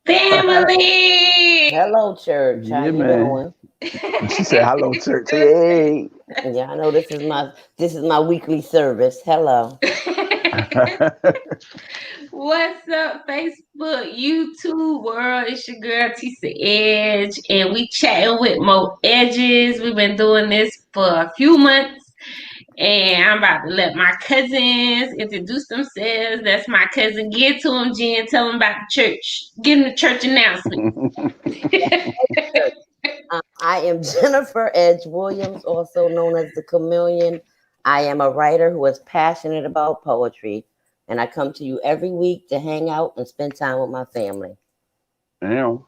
Family. Hello, church. How Yeah, you man. doing? She said, "Hello, church." Hey. Yeah, I know this is my weekly service. Hello. What's up, Facebook, YouTube world? It's your girl Tisa Edge, and we chatting with Mo Edges. We've been doing this for a few months, and I'm about to let my cousins introduce themselves. That's my cousin. Get to them, Jen. Tell them about the church. Give them the church announcement. I am Jennifer Edge Williams, also known as the Chameleon. I am a writer who is passionate about poetry, and I come to you every week to hang out and spend time with my family. Damn.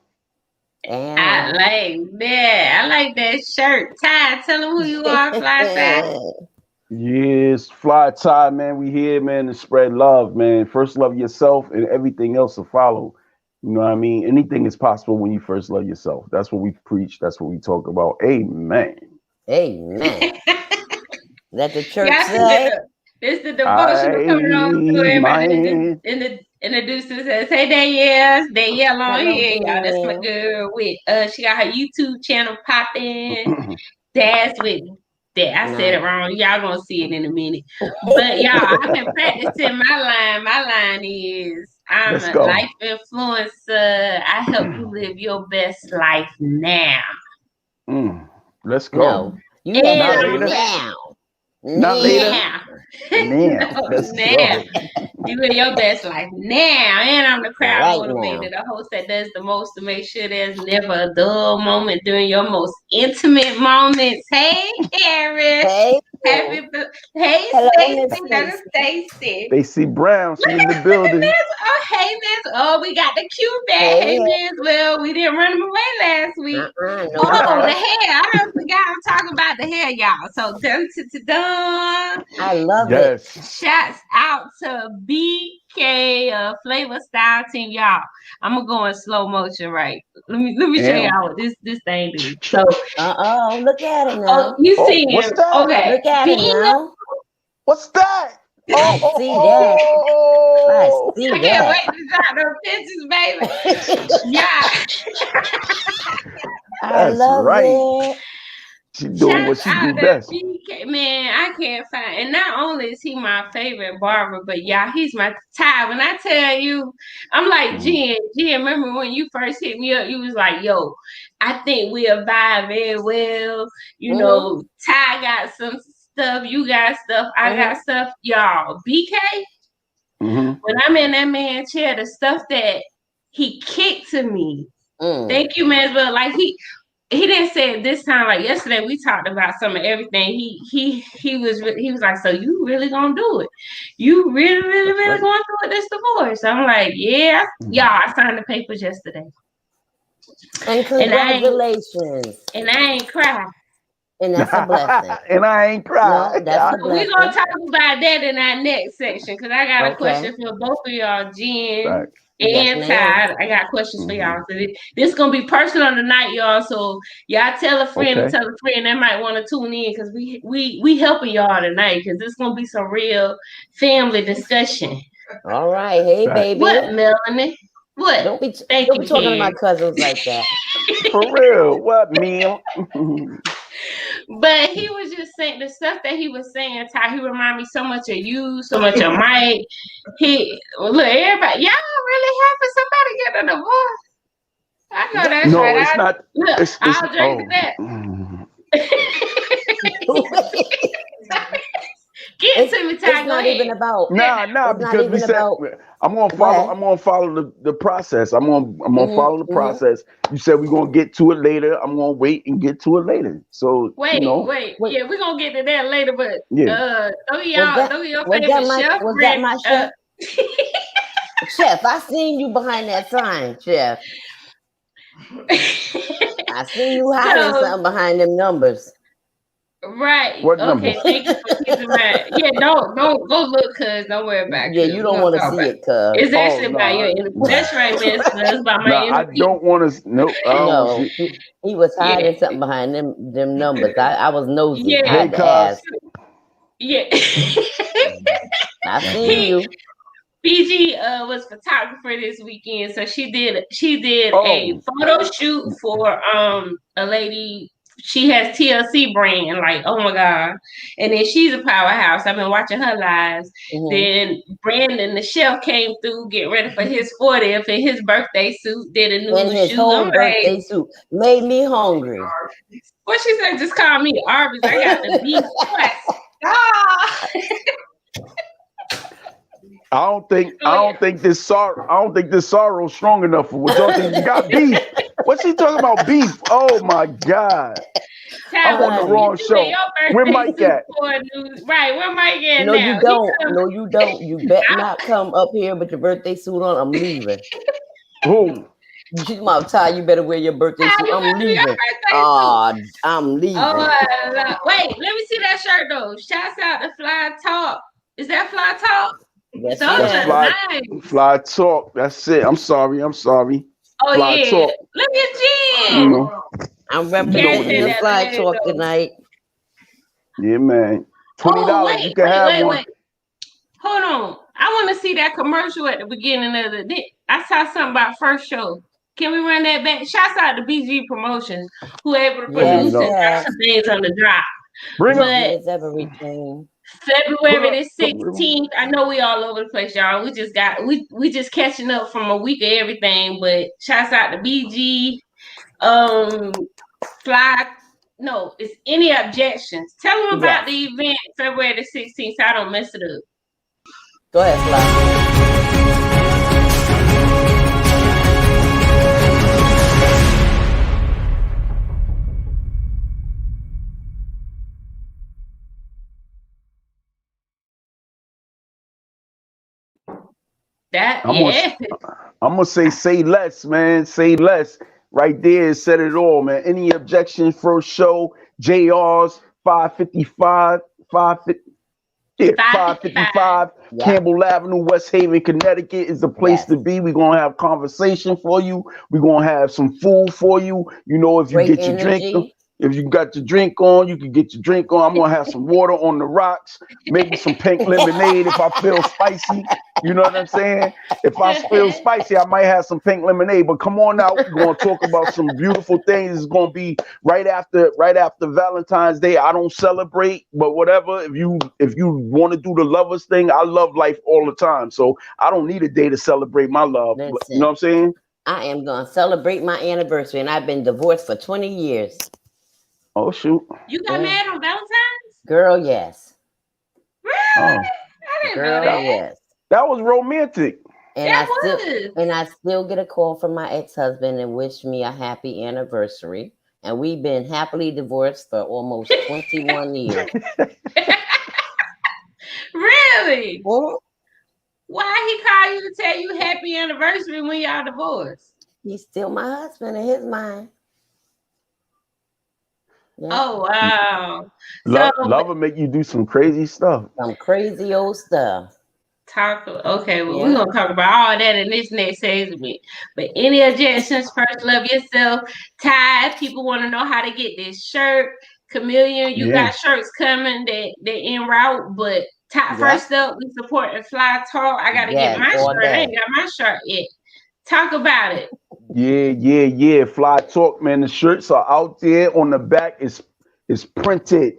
I like that. I like that shirt. Ty, tell them who you are, Fly Ty. Yes, Fly Tie, man. We here, man, to spread love, man. First love yourself, and everything else will follow. You know what I mean? Anything is possible when you first love yourself. That's what we preach. That's what we talk about. Amen. Amen. Let the church Y'all say. this is the devotional coming on through everybody introduces us. Hey Danielle on Hello, here, y'all. That's my Danielle. girl with she got her YouTube channel popping. That's with that. I said it wrong. Y'all gonna see it in a minute. But y'all, I've been practicing my line. My line is I'm Let's a go. life influencer. I help you live your best life now. Let's go. No, you have And Not said later. now. Not later. Now. Now. No, Let's now. go. You live your best life now. And I'm the crowd Right motivator, now. the host that does the most to make sure there's never a dull moment during your most intimate moments. Hey, Harris. Hey. Hey, Hello, Miss Stacy. That's Stacy. Stacy Brown, she in the Look at building. Miss. Oh, hey, Miss. Oh, we got the Q back. Hey, Miss. Well, we didn't run them away last week. No, Oh, the hair. I don't forgot I'm talking about the hair, y'all. So, dun. I love Yes. Shouts out to BK Flavor Style Team, y'all. I'm gonna go in slow motion, right? Let me show y'all what this thing do. So, look at it now. oh, you see What's him? that? Okay, Look at it now. What's that? I see that. I see I can't wait to drop those pictures, baby. Yeah. I love it. She doing what she do best. BK, man, I can't find. And not only is he my favorite barber, but y'all, he's my tie. When I tell you, I'm like, Jen, remember when you first hit me up, you was like, yo, I think we'll vibe very well. You know, Ty got some stuff, you got stuff, I got stuff. Y'all, BK, when I'm in that man's chair, the stuff that he kicked to me, thank you, man. But like he didn't say it this time. Like yesterday, we talked about some of everything. He was like, so you really gonna do it? You really going through with this divorce? I'm like, yeah, y'all. I signed the papers yesterday. And congratulations. And I ain't crying. And that's a blessing. And I ain't crying. No, that's a blessing. We're gonna talk about that in our next section because I got a question for both of y'all, Jen Yes, and ma'am. Ty, I got questions for y'all. So this gonna be personal tonight, y'all. So y'all tell a friend and Okay. tell a friend that might want to tune in because we helping y'all tonight because this gonna be some real family discussion. All right. Hey, Right. baby. What, Melanie? What? Don't be Thank don't you, be talking to Ken. my cousins like that. For real. What, meal? But he was just saying the stuff that he was saying, Ty. He reminded me so much of you, so much of Mike. Look, everybody, y'all really happy somebody get a divorce. I know that's No, right. it's not. Look, It's I'll drink to that. Get It's, to me, Ty. it's Go not even ahead. about. Nah, It's not because we even said about. I'm gonna Go follow. ahead. I'm gonna follow the process. I'm gonna follow the Mm-hmm. process. You said we're gonna get to it later. I'm gonna wait and get to it later. So Wait. Wait. Yeah, we're gonna get to that later, but yeah. those Was y'all, that those your was that favorite my chef, was that Brent. my chef? Chef, I seen you behind that sign, Chef. I seen you hiding So something behind them numbers. right. What Okay, numbers? thank you for keeping that. Yeah, don't go look, cuz don't worry about Yeah, it. you We're don't gonna want to talk see about it, cuz. it's Oh actually about your no, inner that's right, man. It's about my nah. inner I peace. don't want to. Nope. I don't want to No, see. he was Yeah, hiding something behind them numbers. I was nosy. I yeah, had to ask. yeah. I seen he you. PG was photographer this weekend, so she did a Oh, photo shoot for a lady. She has TLC brand, like oh my god, and then she's a powerhouse. I've been watching her lives. Mm-hmm. Then Brandon, the chef, came through, get ready for his 40th in his birthday suit. Did a And nude his shoot. I'm whole like, birthday suit made me hungry. what she said? Just call me Arby's. I got the beef. Ah. I don't think this sorrow strong enough for what y'all think. You got beef. What's she talking about? Beef. Oh my god. I'm on the wrong show. Where Mike at? Right, where Mike at No, now? you don't. No, you don't. You bet not come up here with your birthday suit on. I'm leaving. Who? She's my Ty. You better wear your birthday suit. I'm leaving. I'm leaving. Wait, let me see that shirt though. Shouts out to Fly Talk. Is that Fly Talk? Yes, Those That's are ma'am. nice. fly talk. That's it. I'm sorry. Oh Fly yeah. talk. Look at You Jen. know. I'm You know what it representing the is. Fly Talk tonight. Yeah, man. $20. Oh, You can have one. wait. Hold on. I want to see that commercial at the beginning of the day. I saw something about first show. Can we run that back? Shouts out to BG Promotions, who able to Bring it produce Yes, up. and drop yes. some things on the drop. Bring up. But Is everything. February the Pull up. 16th, I know we all over the place, y'all. We just catching up from a week of everything. But shouts out to BG, Fly. No, it's any objections. Tell them about the event February the 16th so I don't mess it up. Go ahead, Fly. I'm gonna say less, man. Say less. Right there said it all, man. Any objections? First show, JR's 555, 550. Yeah, 555 Yeah. Campbell Avenue, West Haven, Connecticut is the place to be. We're gonna have conversation for you. We're gonna have some food for you. You know, if you Great get your energy. drink, if you got your drink on, you can get your drink on. I'm gonna have some water on the rocks, maybe some pink lemonade if I feel spicy. You know what I'm saying? If I feel spicy, I might have some pink lemonade. But come on out, we're gonna talk about some beautiful things. It's gonna be right after Valentine's Day. I don't celebrate, but whatever. If you want to do the lovers thing, I love life all the time. So I don't need a day to celebrate my love. Listen, you know what I'm saying? I am gonna celebrate my anniversary, and I've been divorced for 20 years. Oh shoot. You got married on Valentine's? Girl, yes. Really? Oh. I didn't Girl, know that. yes. That was romantic. And I still get a call from my ex-husband and wish me a happy anniversary. And we've been happily divorced for almost 21 years. Really? Well, why he call you to tell you happy anniversary when y'all divorced? He's still my husband in his mind. Yeah. Oh wow! Love will make you do some crazy stuff. Some crazy old stuff. Okay, well, we're Yeah. gonna talk about all that in this next segment. But any objections? First, love yourself. Ty, people want to know how to get this shirt. Chameleon, you Yeah. got shirts coming that en route. But Ty, Yep. first up, we support the Fly Talk. I gotta get Yes, my all shirt. I ain't day. got my shirt yet. Talk about it. Yeah. Fly Talk, man. The shirts are out there on the back. It's printed.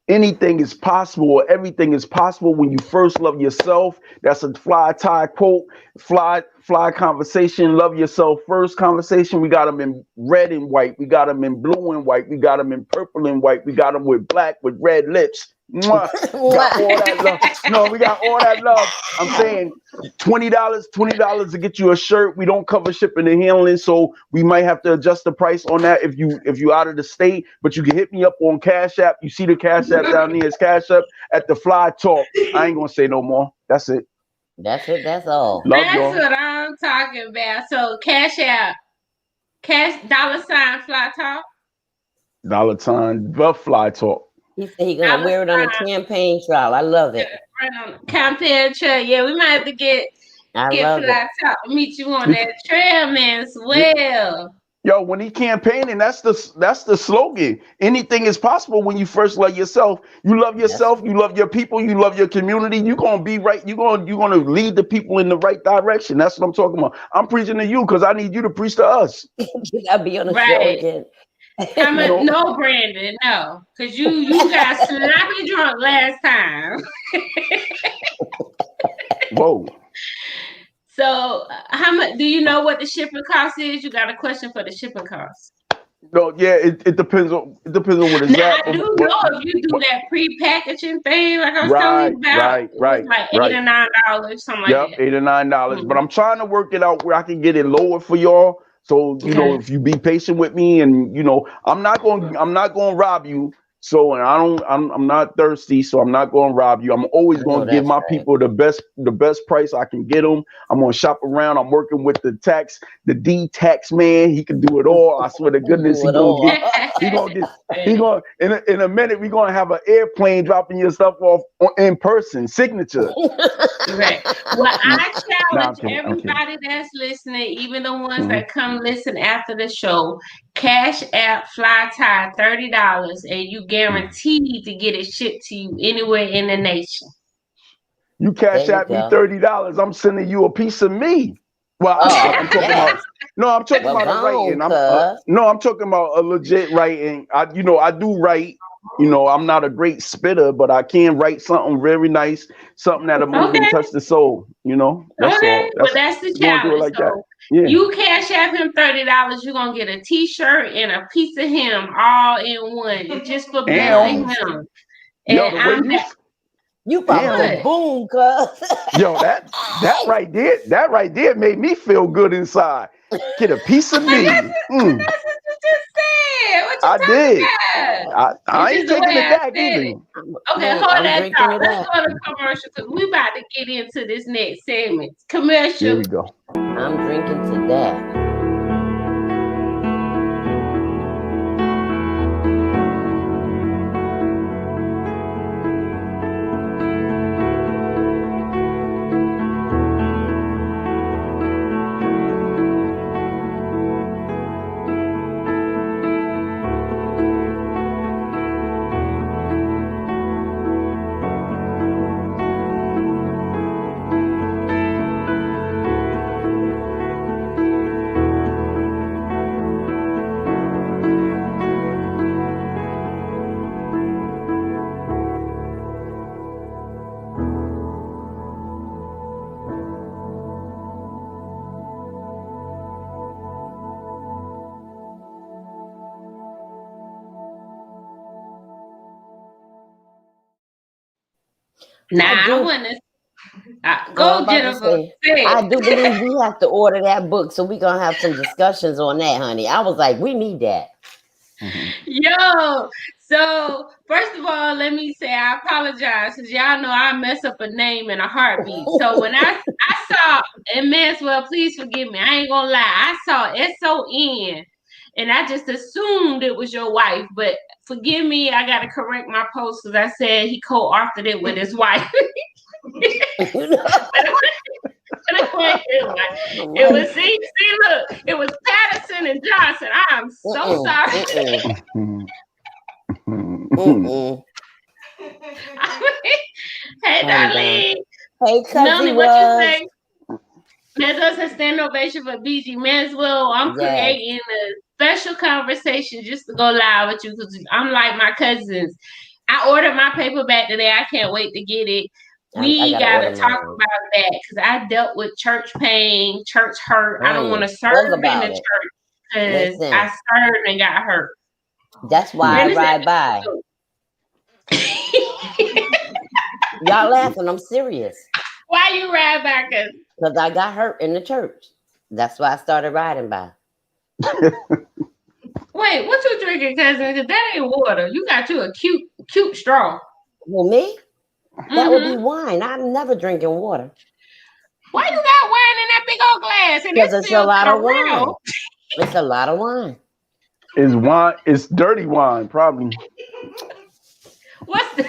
Anything is possible. Everything is possible when you first love yourself. That's a Fly Tie quote. Fly conversation. Love yourself first conversation. We got them in red and white. We got them in blue and white. We got them in purple and white. We got them with black with red lips. Mwah. Got all that love. No, we got all that love. I'm saying $20 to get you a shirt. We don't cover shipping and handling, so we might have to adjust the price on that if you out of the state. But you can hit me up on Cash App. You see the Cash App down there. It's Cash App at the Fly Talk. I ain't gonna say no more. That's it. That's it. That's all. Love That's y'all. what I'm talking about. So cash out, $ Fly Talk. $, the Fly Talk. He said he's gonna wear it on a campaign trial. I love it. Right on the campaign trail. Yeah, we might have to get love it. Fly Talk, meet you on that trail, man, as well. Yo, when he campaigning, that's the slogan. Anything is possible when you first love yourself. You love yourself, you love your people, you love your community. You're gonna be right. You're gonna lead the people in the right direction. That's what I'm talking about. I'm preaching to you because I need you to preach to us. I'll be on the show again. No, Brandon, no, because you got sloppy drunk last time. Whoa. So, how much do you know what the shipping cost is? You got a question for the shipping cost? No, yeah, it depends on what it's now, at. I do know if you do that pre-packaging thing, like I was telling you about, right, like $8 or $9, something like that. Yep, $8 or $9. But I'm trying to work it out where I can get it lower for y'all. So you know, if you be patient with me, and you know, I'm not gonna rob you. So, and I'm not thirsty, so I'm not going to rob you. I'm always going to give my people the best price I can get them. I'm going to shop around. I'm working with the D tax man. He can do it all. I swear to goodness, in a minute, we're going to have an airplane dropping your stuff off in person, signature. Right. Well, I challenge everybody that's listening, even the ones that come listen after the show, Cash App Fly Tie $30, and you guaranteed to get it shipped to you anywhere in the nation. You Cash App me $30, I'm sending you a piece of me. Well, I'm talking about. No, I'm talking about a writing. I'm talking about a legit writing. I do write. You know, I'm not a great spitter, but I can write something very nice, something that'll move and touch the soul. You know, that's all. That's the challenge. Like you Cash App him $30, you're gonna get a T-shirt and a piece of him all in one, just for blessing him. And you probably boom, cuz. Yo, that right there made me feel good inside. Get a piece of me. That's what you just said. What you I did. About? I ain't taking it back either. Okay, hold that thought. Let's go to commercial because we about to get into this next segment. Commercial. Here we go. I'm drinking to that. Now, I want to go, Jennifer. I do believe we have to order that book, so we're going to have some discussions on that, honey. I was like, we need that. Yo, so first of all, let me say I apologize because y'all know I mess up a name in a heartbeat. So when I saw, and Manswell, please forgive me, I ain't going to lie, I saw SON, and I just assumed it was your wife, but forgive me, I got to correct my post because I said he co-authored it with his wife. You know? It was see, look, it was Patterson and Johnson. I am so sorry. Hey, Darlene. Hey, Melanie, cousin, what was. you say? There's us a stand ovation for BG Manswell. I'm creating a special conversation just to go live with you because I'm like my cousins. I ordered my paperback today. I can't wait to get it. We gotta talk about that because I dealt with church pain, church hurt. I don't want to serve in the church because I served and got hurt. That's why I ride by. Y'all laughing? I'm serious. Why you ride by? Because I got hurt in the church. That's why I started riding by. Wait, what you drinking, cousin? Because that ain't water. You got you a cute straw. Well, me? That would be wine. I'm never drinking water. Why you got wine in that big old glass? Because it's a lot of wine. It's a lot of wine. It's wine. It's dirty wine, probably. What's the...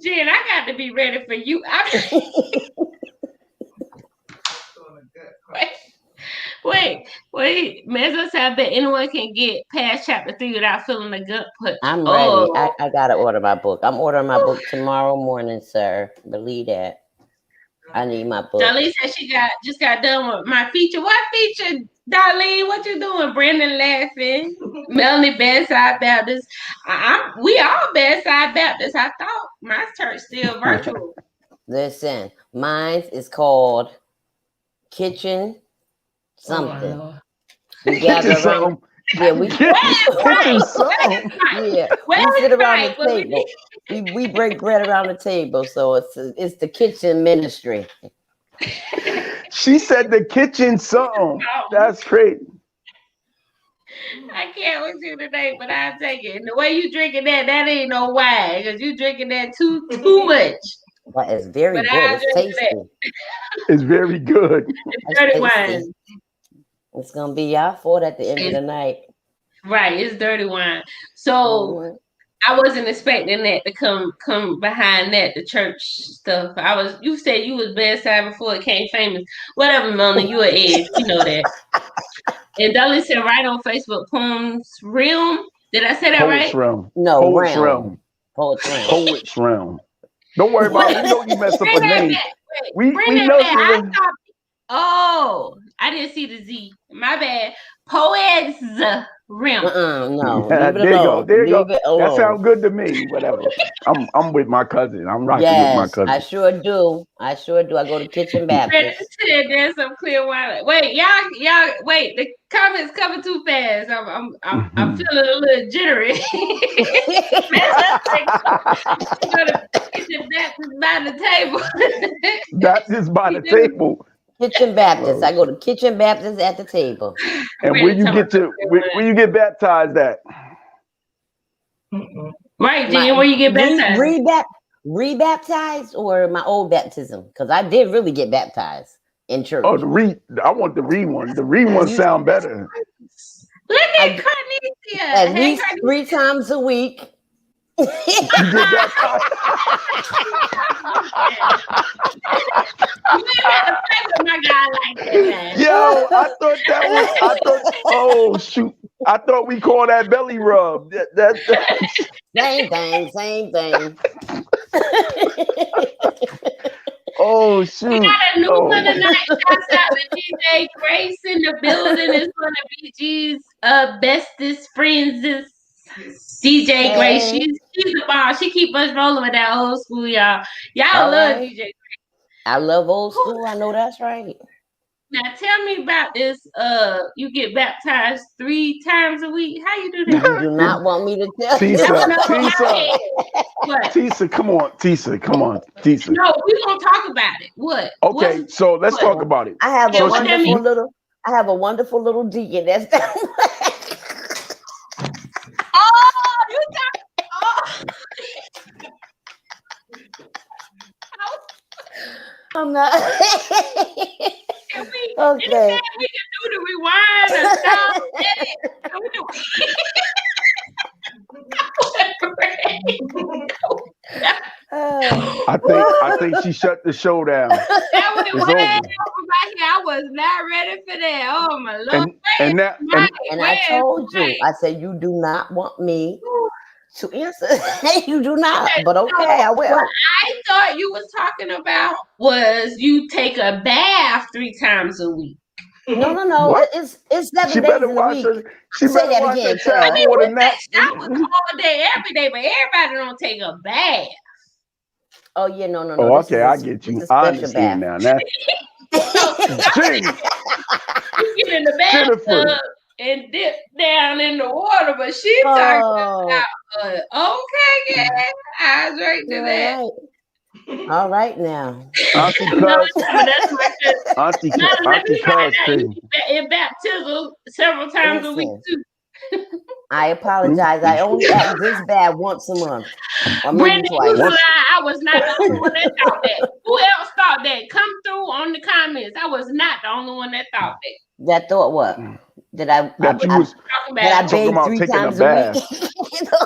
Jen, I got to be ready for you. Wait. Mezzo said, I bet anyone can get past chapter 3 without feeling the gut punch. I'm ready. I got to order my book. I'm ordering my book tomorrow morning, sir. Believe that. I need my book. Darlene said she just got done with my feature. What feature, Darlene? What you doing? Brandon laughing. Melanie Bedside Baptist. We all Bedside Baptist. I thought my church still virtual. Listen, mine is called Kitchen something. We gather around. Yeah, we sit around the table. We break bread around the table, so it's the kitchen ministry. She said the kitchen something. That's crazy. I can't with you today, but I'll take it. And the way you drinking that ain't no wine, because you drinking that too much. But it's very good. It's tasty. It's very good. It's dirty wine. It's gonna be y'all fault at the end of the night. Right, it's dirty wine. So I wasn't expecting that to come behind that, the church stuff. You said you was bedside before it came famous. Whatever, Melanie, you an edge. You know that. And Dolly said right on Facebook, Poems Realm. Did I say that Poets right? Realm. No, Poets Realm. Poets Realm. Don't worry about it. We know you messed up a name. We know. I didn't see the Z. My bad. Poets Realm. No. There you go. That sounds good to me. Whatever. I'm with my cousin. I'm rocking with my cousin. I sure do. I go to Kitchen Baptist. There's some clear wine. Wait, y'all. Wait, the comments coming too fast. I'm feeling a little jittery. Kitchen Baptist by the table. Baptist by the table. Kitchen Baptist. I go to Kitchen Baptist at the table. And where you get baptized at? Right, Jen, where you get baptized? Rebaptized or my old baptism? Because I did really get baptized in church. Oh, I want the one. The one sound better. Look at Cornelia. At least 3 times a week. You get baptized. My guy like that. Yo, oh shoot. I thought we call that belly rub. Same thing. Oh shoot. We got a new one tonight. Shouts out to DJ Grace in the building. It's one of BG's bestest friends. DJ Grace. She's the boss. She keep us rolling with that old school, y'all. Y'all love DJ Grace. I love old school. I know that's right. Now tell me about this. You get baptized 3 times a week. How you do that? You do not want me to tell you. Tisa, come on. Tisa. No, we gonna talk about it. What? Okay, so let's talk about it. I have a wonderful little deacon that's down. I'm not. Okay. We can do the rewind or stop. I think she shut the show down. That was It's way over. over my head. I was not ready for that. Oh my Lord. And that And I told you, I said, you do not want me to answer. You do not, but okay, I will. What I thought you was talking about was you take a bath 3 times a week. No. What? It's 7 she days better in a watch week. her. She Say better that watch again, her child Cuz. more than that. Shower all day, every day, but everybody don't take a bath. Oh yeah, no. Oh, This okay, is I a- get this you. is a I special understand bath. now. That Gee, You get in the Jennifer. bathtub and dip down in the water, but she talking Oh, about okay, yeah, I was right to that. all right now. Auntie No, Cuz, that's my shit. Auntie No, let me Cuz find out crazy. in baptism several times a week Listen, too. I apologize. I only act this bad once a month, or maybe Brenda, you twice. What's- lie. I was not the only one that thought that. Who else thought that? Come through on the comments. I was not the only one that thought that. That thought what? Did I That you was Talking did I about talking bathe about 3 taking a times a bath. week? You know?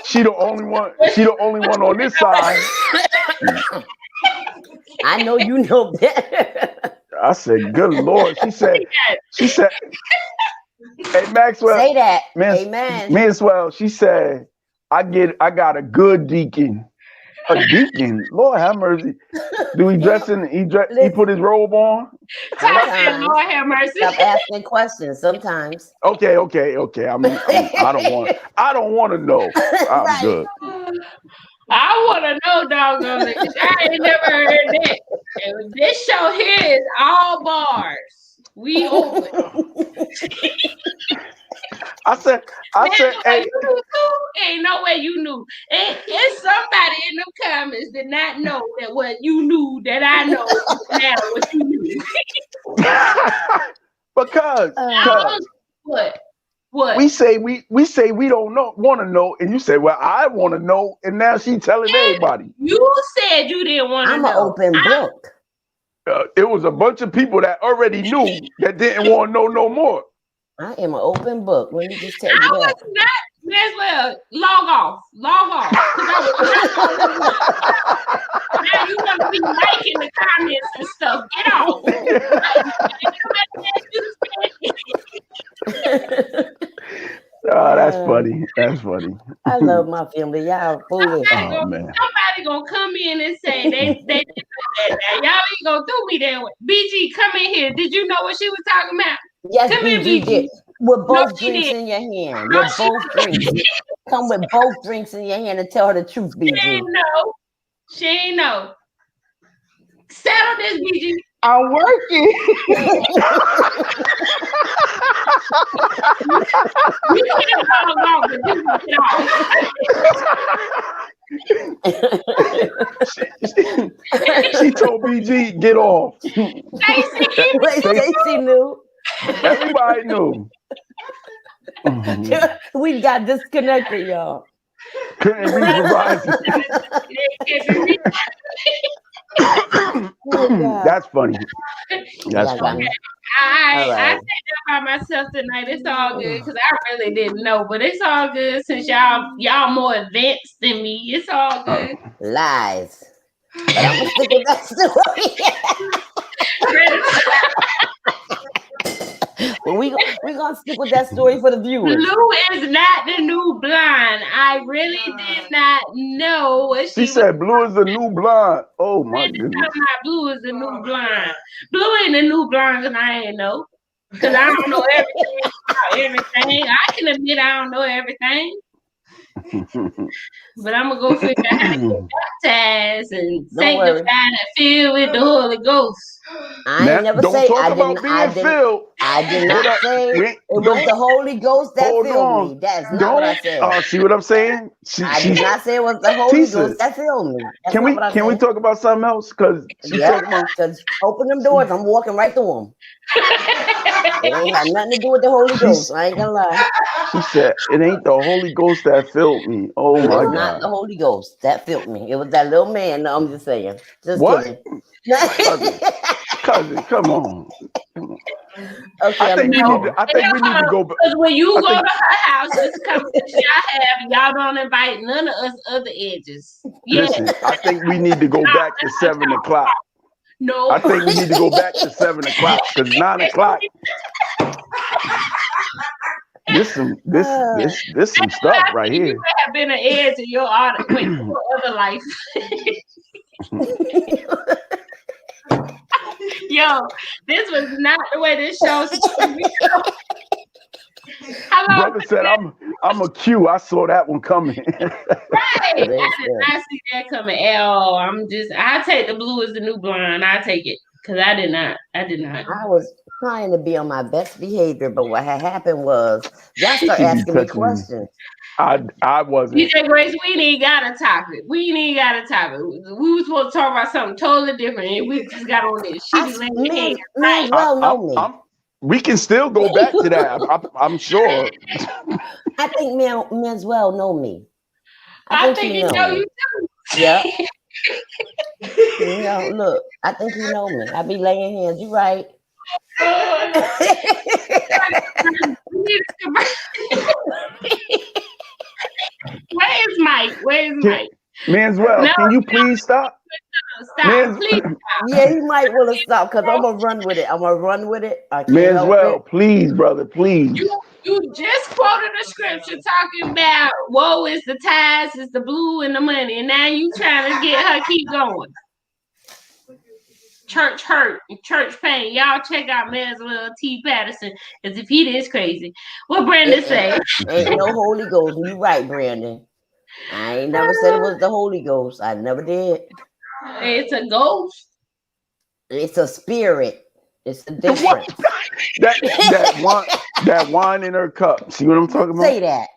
She the only one. She the only one on this side. I know you know better. I said, "Good Lord." She said, "Hey Maxwell, Say that. Miss Amen. Maxwell." She said, I got a good deacon." A deacon, Lord have mercy. Do he dress in? He put his robe on. Sometimes. Lord have mercy. Stop asking questions. Sometimes. Okay. I don't want to know. I'm Right. good. I want to know, doggone it. 'Cause I ain't never heard that. And this show here is all bars. We open. I said, hey, You knew too? Ain't no way you knew. It's somebody in them comments did not know that what you knew that I know is now what you knew. because What? we say we don't want to know, and you say, well, I want to know, and now she telling everybody. You said you didn't want to I'm know. an open book. It was a bunch of people that already knew that didn't want to know no more. I am an open book. Let me just tell I you was that. not. As well, log off. 'Cause I was not. Now you want to be liking the comments and stuff. Get off. Oh, that's funny. That's funny. I love my family. Y'all foolish. Oh man. Somebody gonna come in and say they didn't know that. Now, y'all ain't gonna do me that way. BG, come in here. Did you know what she was talking about? Yes, Come here, BG did. With both she drinks did. in your hand. No, With she both drinks. Come with both drinks in your hand and tell her the truth, She BG. ain't know. She ain't know. Settle this, BG. I'm working. You can log off, but you can get off. She told BG, get off. Wait, Stacey knew. Everybody knew. We got disconnected, y'all. Couldn't reach Verizon. Oh my God. That's funny. That's Yeah, funny. I All right. said that by myself tonight. It's all good because I really didn't know, but it's all good since y'all more advanced than me. It's all good. Lies. But I'm gonna stick with that story. But we gonna stick with that story for the viewers. Blue is not the new blonde. I really did not know what She said blue is the new blonde. Oh my Talking goodness. about blue is the new blonde. Blue ain't the new blonde, and I ain't know. Because I don't know everything about everything. I can admit I don't know everything. But I'm going to go figure out how to get baptized and sanctified and filled with the Holy Ghost. I ain't never don't say talk I about didn't. being filled. I did not say Wait, it was the Holy Ghost that hold filled on. me. That's not what I said. See what I'm saying? I did not say it was the Holy Tisa, Ghost that filled me. That's Can not what I we said. talk about something else? Because she's talking about. Because open them doors. I'm walking right through them. It ain't got nothing to do with the Holy Ghost. I ain't gonna lie. She said it ain't the Holy Ghost that filled me. Oh It my was not the God. Holy Ghost that filled me. It was that little man. No, I'm just saying. Just What? kidding. cousin, come on. Okay, I think we need to. I think we need to go. Because when you I go think- to her house, it's a conversation I have. Y'all don't invite none of us other edges. Yeah, Listen, I think we need to go back to 7 o'clock. no. I think we need to go back to 7 o'clock because 9 o'clock. This some stuff right You here. have been an edge in your other life. Yo, this was not the way this show's supposed to be. How long? Brother said, "I'm a Q." I saw that one coming. Right. I did not see that coming at all. I take the blue as the new blonde. I take it. Because I did not. I was trying to be on my best behavior, but what had happened was y'all start asking me questions. I wasn't. DJ Grace, we ain't got a topic. We were supposed to talk about something totally different, and we just got on this. She be laying man, well know me. We can still go back to that. I'm sure. I think men's well know me. I think you know you too. Yeah. Look, I think you know me. I be laying hands. You right. Where is Mike? Manswell, can you please stop? Stop, please stop. Yeah, he might want to stop because I'm gonna run with it. Manswell, please, brother, please. You just quoted a scripture talking about woe is the tithes, is the blue and the money, and now you trying to get her keep going. Church hurt, church pain. Y'all check out Manswell T. Patterson as if he is crazy. What Brandon say? Ain't no Holy Ghost. You right, Brandon. I ain't never said it was the Holy Ghost. I never did. It's a ghost. It's a spirit. It's a difference. that wine in her cup. See what I'm talking about? Say that.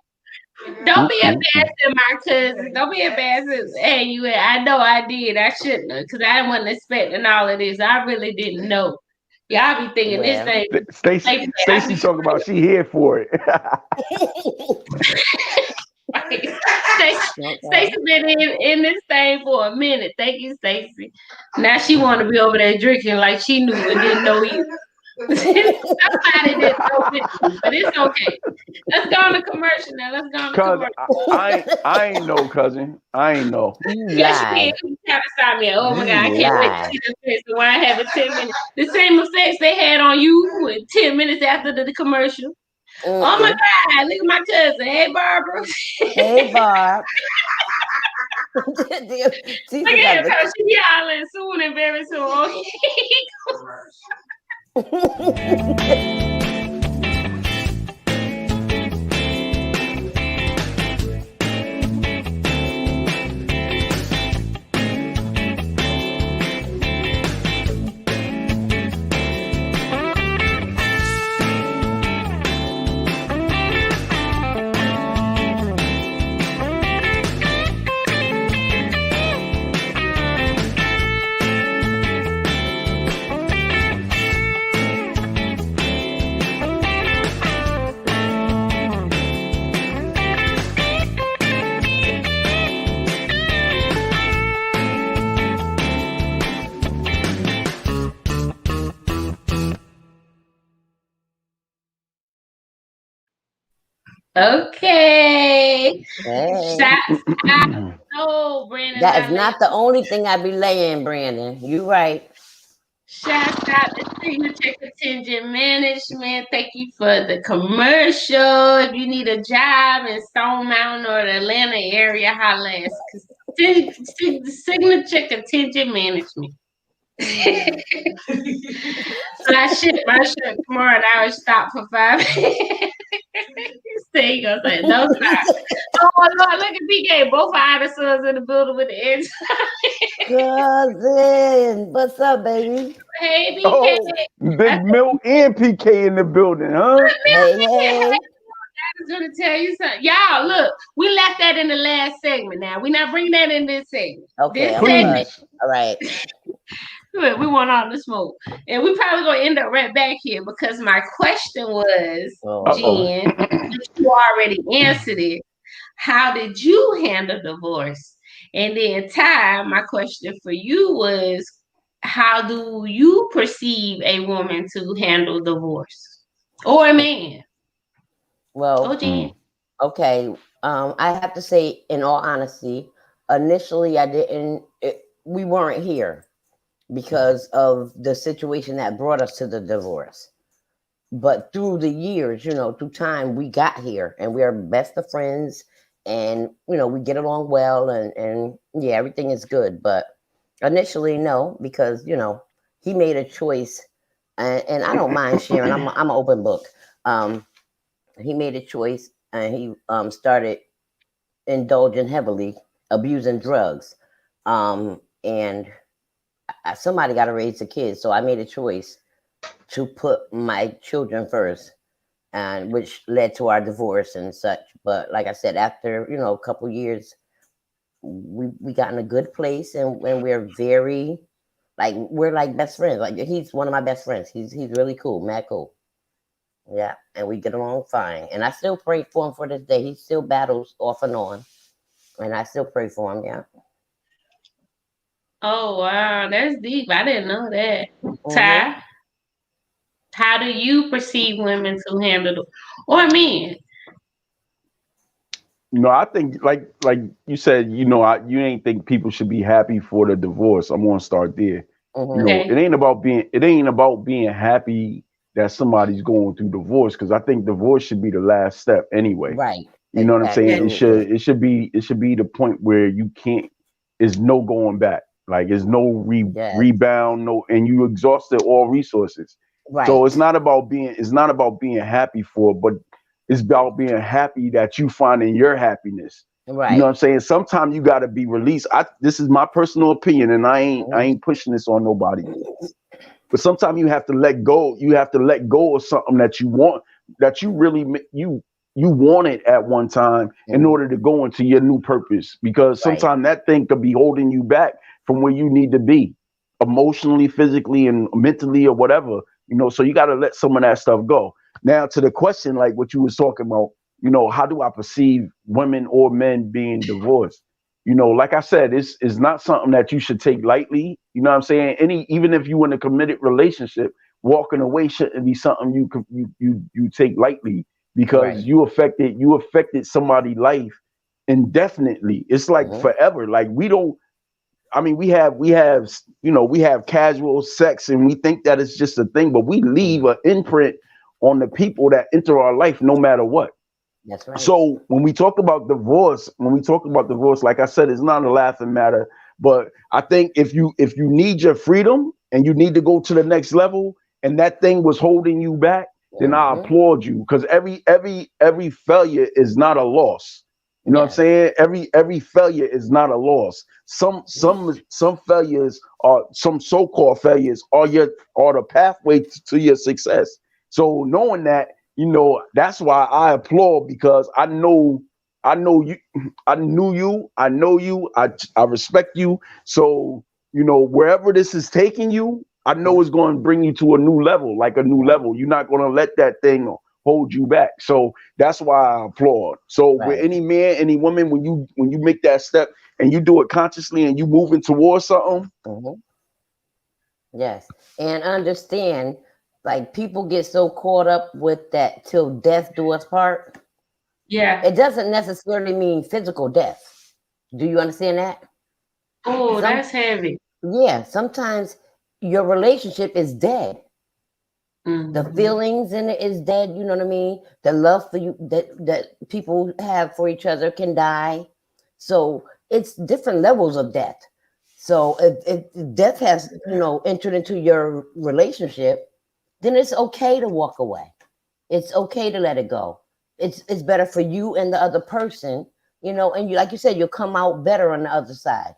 Don't be embarrassing my cousin. Don't be embarrassing. Hey, I know I did. I shouldn't have, because I wasn't expecting all of this. I really didn't know. Y'all be thinking this thing. Stacy talking about she here for it. Stacy been in this thing for a minute. Thank you, Stacy. Now she want to be over there drinking like she knew and didn't know you. Somebody didn't know it, but it's okay. Let's go on the commercial now. I ain't know, cousin. I ain't know. Yes, you can. Stop me. Oh my God, I can't wait to see this face. So I have a 10 minutes. The same effects they had on you 10 minutes after the commercial. Oh my God, look at my cousin. Hey, Barbara. Hey, Barb. Look at her. She yelling soon and very soon. Okay. Shots out. No, Brandon. That is not the only thing I be laying, Brandon. You right. Shouts out to Signature Contingent Management. Thank you for the commercial. If you need a job in Stone Mountain or the Atlanta area, holla at us. Signature Contingent Management. So I ship my shirt tomorrow and I will stop for 5 minutes. There you go. No stop. Oh Lord, look at PK. Both our sons in the building with the edge. Cousin, what's up, baby? Hey, PK. Oh, Big Milk and PK in the building, huh? Hey. I was gonna tell you something. Y'all, look, we left that in the last segment now. We're not bringing that in this segment. Okay, all right. We want all the smoke. And we probably gonna end up right back here because my question was, Jen, you already answered it. How did you handle divorce? And then Ty, my question for you was, how do you perceive a woman to handle divorce or a man? Well, Oh, Jen. okay. I have to say, in all honesty, initially I didn't. We weren't here because of the situation that brought us to the divorce. But through the years, through time, we got here, and we are best of friends, and we get along well, and yeah, everything is good. But initially, no, because he made a choice, and I don't mind sharing. I'm an open book. Um, he made a choice, and he started indulging heavily, abusing drugs, and somebody got to raise the kids. So I made a choice to put my children first, and which led to our divorce and such. But like I said, after a couple years, we got in a good place, and we're very we're like best friends. Like he's one of my best friends. He's really cool, mad cool. Yeah, and we get along fine. And I still pray for him for this day. He still battles off and on, and I still pray for him. Yeah. Oh, wow. That's deep. I didn't know that. Mm-hmm. Ty, how do you perceive women to handle or men? I think like you said, you ain't think people should be happy for the divorce. I'm gonna start there. Mm-hmm. Okay. It ain't about being happy that somebody's going through divorce, because I think divorce should be the last step anyway. Right. You know what I'm saying? Absolutely. It should be the point where you can't. There's no going back. Like there's no Yes. rebound. No, and you exhausted all resources. So Right. it's not about being happy for, but it's about being happy that you finding your happiness. You know what Right. I'm saying? Sometimes you got to be released. This is my personal opinion, and I Mm-hmm. ain't pushing this on nobody. But sometimes you have to let go. You have to let go of something that you want, that you really you wanted at one time in Mm-hmm. order to go into your new purpose. Because Right. sometimes that thing could be holding you back from where you need to be, emotionally, physically, and mentally, or whatever. So you got to let some of that stuff go. Now to the question, like what you was talking about, how do I perceive women or men being divorced? Like I said, it's not something that you should take lightly. You know what I'm saying? Even if you in a committed relationship, walking away shouldn't be something you take lightly, because Right. you affected somebody's life indefinitely. It's like Mm-hmm. forever. Like we don't. I mean, we have casual sex, and we think that it's just a thing, but we leave an imprint on the people that enter our life, no matter what. That's right. So when we talk about divorce, like I said, it's not a laughing matter. But I think if you need your freedom and you need to go to the next level, and that thing was holding you back, then I Mm-hmm. applaud you, because every failure is not a loss. You know what I'm Yes. saying? Every failure is not a loss. Some failures, are some so-called failures, are the pathway to your success. So knowing that, that's why I applaud, because I know you, I know you, I respect you. So wherever this is taking you, I know it's going to bring you to a new level, like a new Right. level. You're not going to let that thing hold you back. So that's why I applaud. So with Right. any man, any woman, when you make that step and you do it consciously and you moving towards something. Mm-hmm. Yes. And understand, like people get so caught up with that till death do us part. Yeah. It doesn't necessarily mean physical death. Do you understand that? Oh, Some that's heavy. Yeah, sometimes your relationship is dead. The Hmm. feelings in it is dead, you know what I mean? The love for you that people have for each other can die. So it's different levels of death. So if death has, entered into your relationship, then it's okay to walk away. It's okay to let it go. It's better for you and the other person, and you, like you said, you'll come out better on the other side.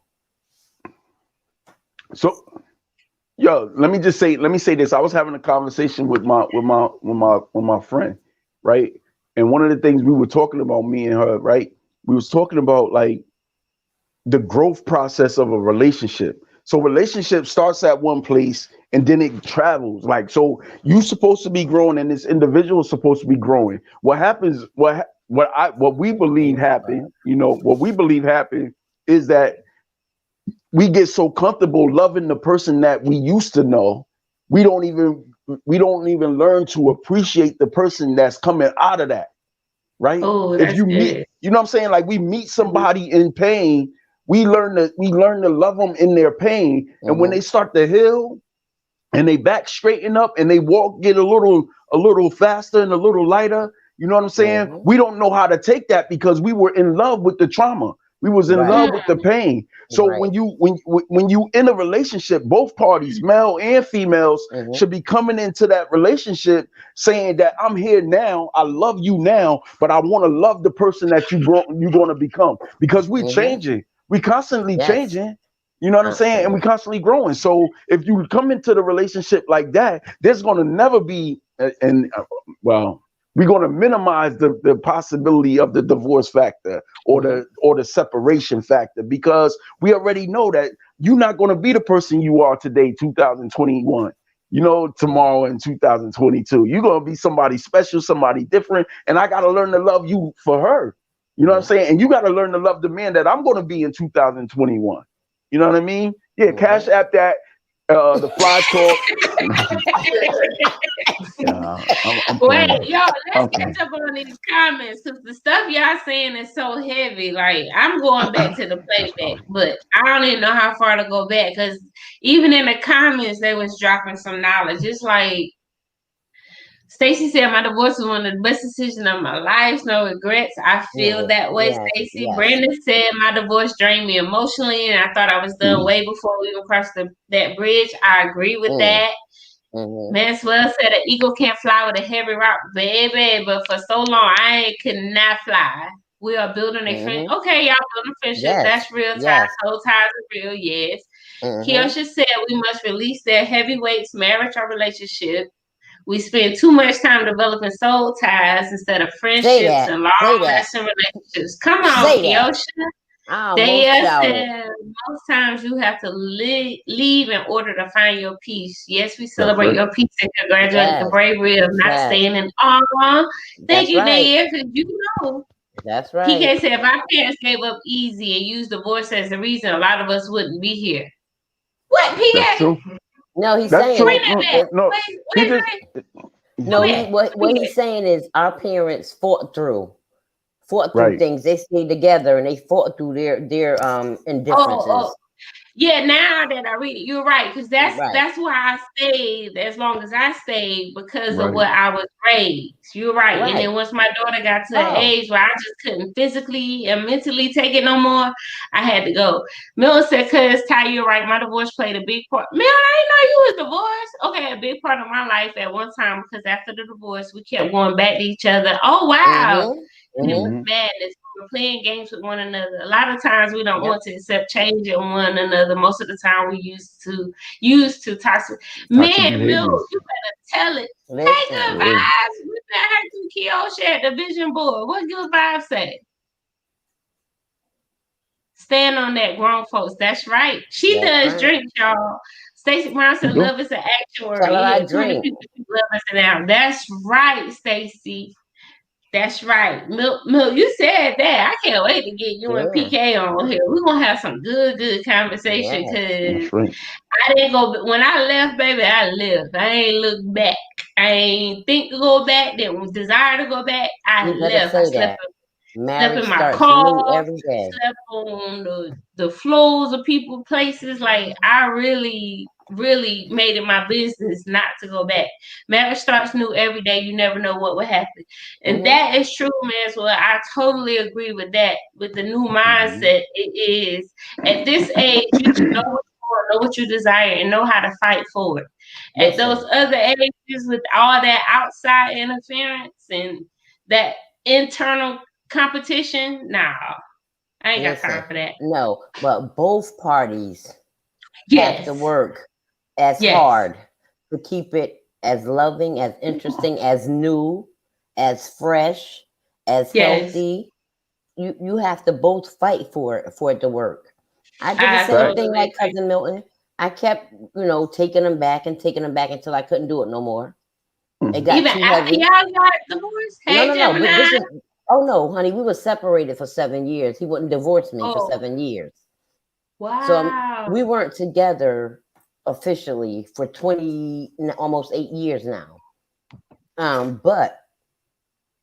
So let me say this. I was having a conversation with my friend, right? And one of the things we were talking about, me and her, right? We was talking about like the growth process of a relationship. So relationship starts at one place and then it travels. Like, so you supposed to be growing and this individual is supposed to be growing. What happens, what we believe Oh my God. happened, what we believe happened is that we get so comfortable loving the person that we used to know, we don't even learn to appreciate the person that's coming out of that, right? Oh, If that's you good. meet, you know what I'm saying? Like we meet somebody in pain, we learn to love them in their pain. And when they start to heal and they back straighten up and they walk, get a little faster and a little lighter, you know what I'm saying? We don't know how to take that because we were in love with the trauma. We was in love with the pain. So when you in a relationship, both parties, male and females, should be coming into that relationship saying that I'm here now, I love you now, but I want to love the person that you're going to become, because we're changing. We constantly changing. You know what I'm saying? And we constantly growing. So if you come into the relationship like that, there's going to never be we're going to minimize the possibility of the divorce factor or the separation factor, because we already know that you're not going to be the person you are today, 2021, tomorrow in 2022. You're going to be somebody special, somebody different. And I got to learn to love you for her. You know what I'm saying? And you got to learn to love the man that I'm going to be in 2021. You know what I mean? Yeah, Cash App that. The Fly Talk. Wait, yo, let's catch up on these comments, because the stuff y'all saying is so heavy. Like, I'm going back to the playback, but I don't even know how far to go back, because even in the comments they was dropping some knowledge. It's like Stacey said, my divorce was one of the best decisions of my life. No regrets. I feel that way, Stacey. Brandon said, my divorce drained me emotionally, and I thought I was done way before we even crossed that bridge. I agree with that. Maxwell said, an eagle can't fly with a heavy rock, baby. But for so long, I could not fly. We are building a friendship. Okay, y'all building friendship. That's real ties. Soul ties are real, yes. Kiosha said, we must release their heavy weights, marriage or relationship. We spend too much time developing soul ties instead of friendships and long-lasting relationships. Come on, Kiosha. Daya said, most times you have to leave in order to find your peace. Yes, we celebrate your peace and congratulate the bravery of not staying in awe. Thank you, Daya, because you know. That's right. PK said, if our parents gave up easy and used divorce as the reason, a lot of us wouldn't be here. What, PK? No, he's saying what he's saying is our parents fought through things. They stayed together and they fought through their indifferences. Yeah, now that I read it, you're right, because that's why I stayed as long as I stayed, because of what I was raised. You're right. And then once my daughter got to an age where I just couldn't physically and mentally take it no more, I had to go. Miller said, "Cause Ty, you're right. My divorce played a big part." Miller, I didn't know you was divorced. Okay, a big part of my life at one time, because after the divorce, we kept going back to each other. Oh wow. And it was madness. We were playing games with one another. A lot of times we don't want to accept change in one another. Most of the time we used to toxic. Man, Bill, you better tell it. Hey, good vibes. We met her through Kiosha at the vision board. What good vibes say? Stand on that, grown folks. That's right. She does drink, y'all. Stacey Brown said, "Love is an action word." Yeah, 20 people love us now. That's right, Stacey. That's right. Milk, you said that. I can't wait to get you and PK on here. We're going to have some good conversation, because I didn't go, when I left, baby, I left. I ain't looked back. I ain't think to go back, didn't desire to go back. I left. I slept in my car, slept on the floors of people, places. Like, I really made it my business not to go back. Marriage starts new every day. You never know what will happen. And that is true, man. So I totally agree with that. With the new mindset, it is. At this age, you should know what you want, know what you desire, and know how to fight for it. At those other ages, with all that outside interference and that internal competition, nah, I ain't got time for that. No, but both parties have to work as hard to keep it as loving, as interesting, as new, as fresh, as healthy. You have to both fight for it to work. I did the same thing like Cousin Milton. I kept, taking them back until I couldn't do it no more. It got even too after heavy. y'all got divorced? Hey, No. Oh no, honey, we were separated for 7 years. He wouldn't divorce me for 7 years. Wow. we weren't together officially for almost 8 years now. But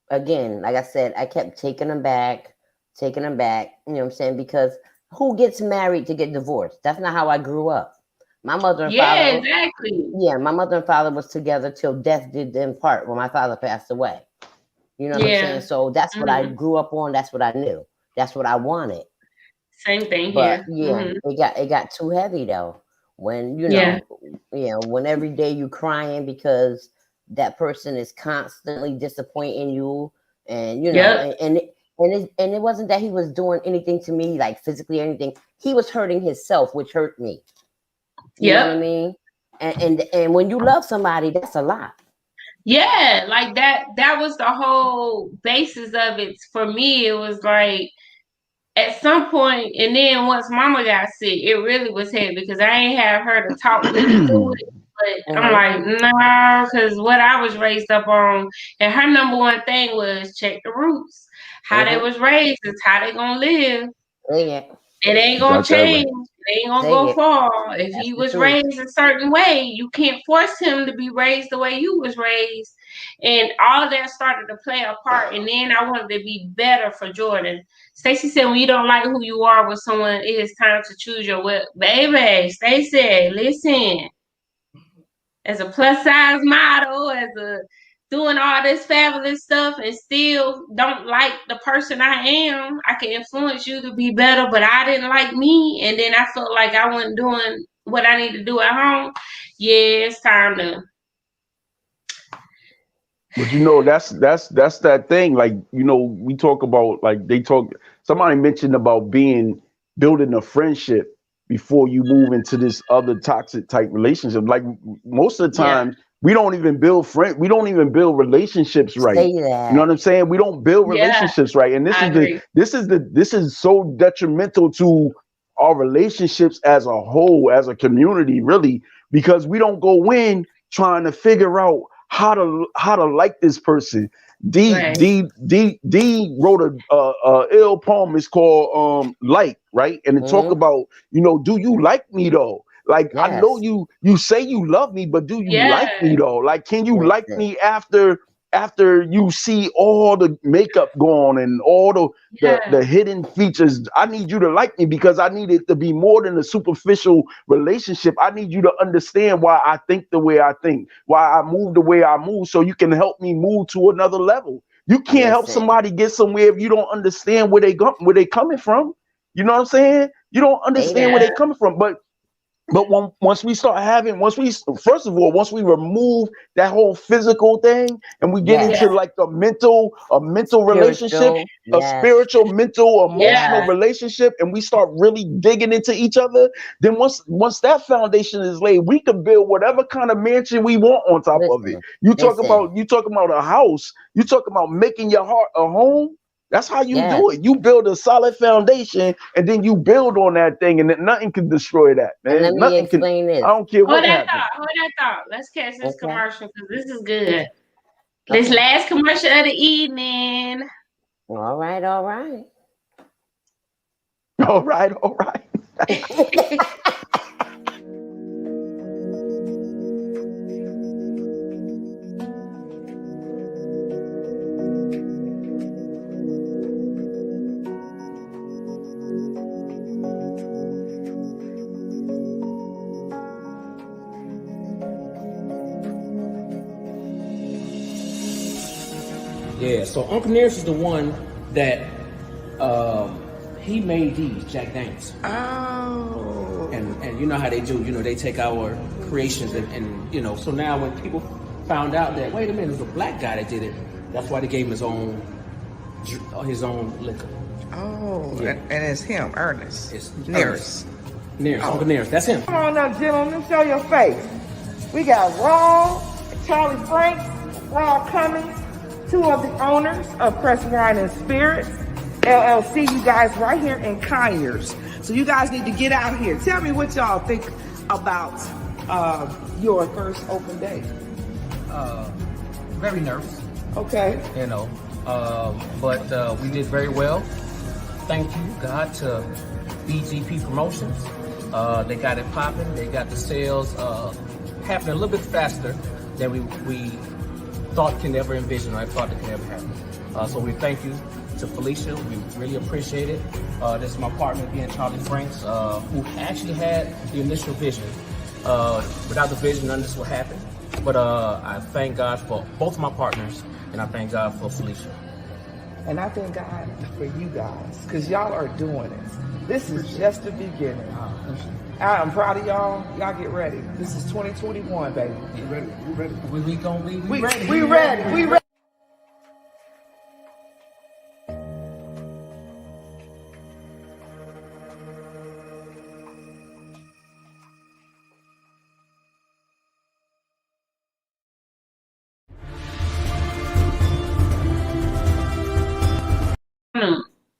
again, like I said, I kept taking him back. You know what I'm saying? Because who gets married to get divorced? That's not how I grew up. My mother and Yeah, father, exactly. yeah, my mother and father was together till death did them part when my father passed away. You know what I'm saying? Yeah. So that's what I grew up on. That's what I knew. That's what I wanted. Same thing But here. yeah, it got too heavy though. When Yeah. when every day you crying because that person is constantly disappointing you, and Yep. and it wasn't that he was doing anything to me like physically or anything. He was hurting himself, which hurt me. You know what I Yep. mean? And when you love somebody, that's a lot. Yeah, like that was the whole basis of it. For me, it was like at some point, and then once mama got sick, it really was heavy because I ain't have her to talk me through it. But I'm like, nah, because what I was raised up on, and her number one thing was check the roots. How they was raised is how they gonna live. Yeah. It ain't You gonna got that right. change. It ain't gonna Say go it. far. If That's he the was truth. raised a certain way, you can't force him to be raised the way you was raised. And all of that started to play a part. And then I wanted to be better for Jordan. Stacey said, when you don't like who you are with someone, it is time to choose your way. Baby, Stacey, listen. As a plus size model, as a doing all this fabulous stuff and still don't like the person I am, I can influence you to be better, but I didn't like me. And then I felt like I wasn't doing what I need to do at home. Yeah, it's time to. But that's that thing. Like, we talk about, like, somebody mentioned about building a friendship before you move into this other toxic type relationship. Like, most of the time, we don't even build relationships right. Say that. You know what I'm saying? We don't build relationships right. And this is so detrimental to our relationships as a whole, as a community, really, because we don't go in trying to figure out how to like this person. D wrote a ill poem. It's called Like, right? And it talk about, do you like me though? Like, I know you say you love me, but do you like me though? Like, can you like me after you see all the makeup gone and all the hidden features? I need you to like me because I need it to be more than a superficial relationship. I need you to understand why I think the way I think, why I move the way I move, so you can help me move to another level. You can't help somebody get somewhere if you don't understand where they coming from. You know what I'm saying? You don't understand where they coming from. But once we first of all, once we remove that whole physical thing and we get into like a mental relationship, a spiritual, mental, emotional relationship, and we start really digging into each other, then once that foundation is laid, we can build whatever kind of mansion we want on top of it. You talk about a house, you talk about making your heart a home. That's how you do it. You build a solid foundation, and then you build on that thing, and then nothing can destroy that, man. And let me explain this. I don't care what happens. Hold that thought. Let's catch this commercial because this is good. This last commercial of the evening. All right. Yeah, so Uncle Nearest is the one that he made these Jack Daniels. Oh. And you know how they do, they take our creations and so now when people found out that, wait a minute, it was a black guy that did it, that's why they gave him his own liquor. Oh, yeah. And it's him, Ernest. It's Nearest. Uncle Nearest, that's him. Come on now, gentlemen, show your face. We got Ron, Charlie Frank, Ron Cummings, two of the owners of Press Wine and Spirits, LLC, you guys right here in Conyers. So you guys need to get out here. Tell me what y'all think about your first open day. Very nervous. Okay. But we did very well. Thank you, God, to BGP Promotions. They got it popping. They got the sales happening a little bit faster than we thought can ever envision, or I thought it could ever happen. So we thank you to Felicia. We really appreciate it. This is my partner again, Charlie Franks, who actually had the initial vision. Without the vision, none of this would happen. But I thank God for both my partners, and I thank God for Felicia. And I thank God for you guys, because y'all are doing this. This is just the beginning. I'm proud of y'all. Y'all get ready. This is 2021, baby. Get ready. We ready. We gonna be ready. We ready. We ready.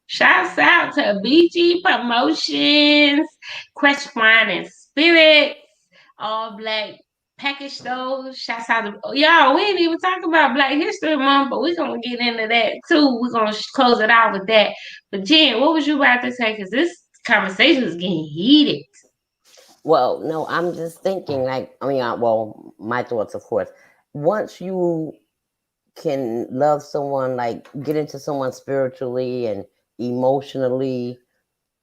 Shouts out to BG Promotions, Quest Wine and Spirits, All Black Package Stores. Shouts out to y'all. We ain't even talking about Black History Month, but we're gonna get into that too. We're gonna close it out with that. But Jen, what was you about to say? Because this conversation is getting heated. Well, no, I'm just thinking, like, well, my thoughts, of course. Once you can love someone, like get into someone spiritually and emotionally,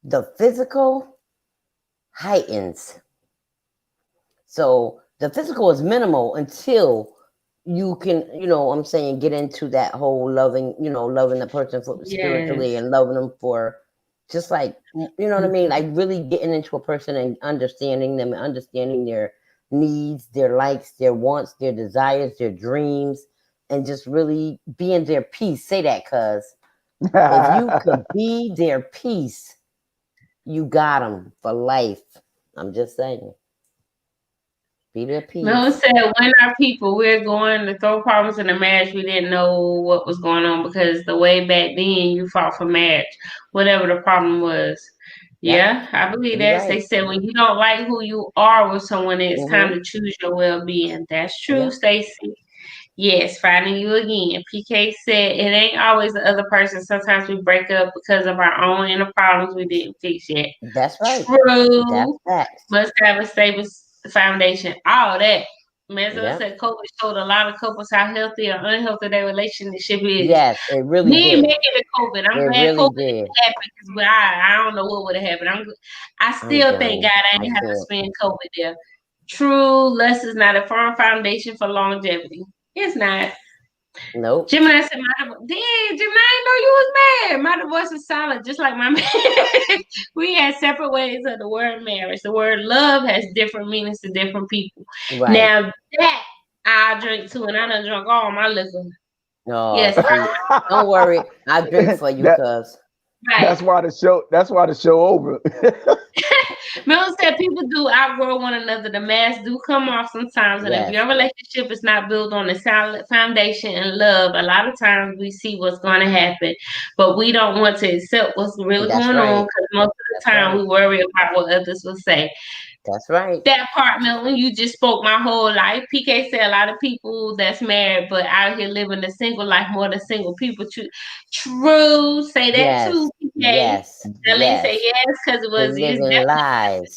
the physical heightens. So the physical is minimal until you can, I'm saying, get into that whole loving, loving the person for spiritually and loving them for just like, what I mean? Like really getting into a person and understanding them and understanding their needs, their likes, their wants, their desires, their dreams, and just really being their peace. Say that, cuz if you could be their peace, you got them for life. I'm just saying. Be their peace. Mel said, when our people, we're going to throw problems in the marriage. We didn't know what was going on because the way back then you fought for marriage, whatever the problem was. Yeah, I believe that. Right. They said when you don't like who you are with someone, it's time to choose your well-being. That's true, Stacy. Yes, finding you again. PK said it ain't always the other person. Sometimes we break up because of our own inner problems we didn't fix yet. That's right. True. That's facts. Must have a stable foundation. All that. Manzo said COVID showed a lot of couples how healthy or unhealthy their relationship is. Yes, it really did. Didn't make it a COVID. I'm glad really COVID didn't happen because I don't know what would have happened. I still thank God I didn't have to spend COVID there. True, less is not a firm foundation for longevity. It's not. Nope. Gemini said, Gemini, I didn't know you was mad. My divorce is solid, just like my marriage. We had separate ways of the word marriage. The word love has different meanings to different people. Right. Now that I drink too, and I done drunk all my liquor. No, yes. Don't worry. I drink for you, cuz. Right. That's why the show over. Mel said people do outgrow one another. The masks do come off sometimes. And if your relationship is not built on a solid foundation and love, a lot of times we see what's going to happen, but we don't want to accept what's really going on because most of the time we worry about what others will say. That's right. That part, Milton, you just spoke my whole life. PK said a lot of people that's married but out here living a single life more than single people. True. Say that too, PK. Yes. Darlene say yes because it was living lies.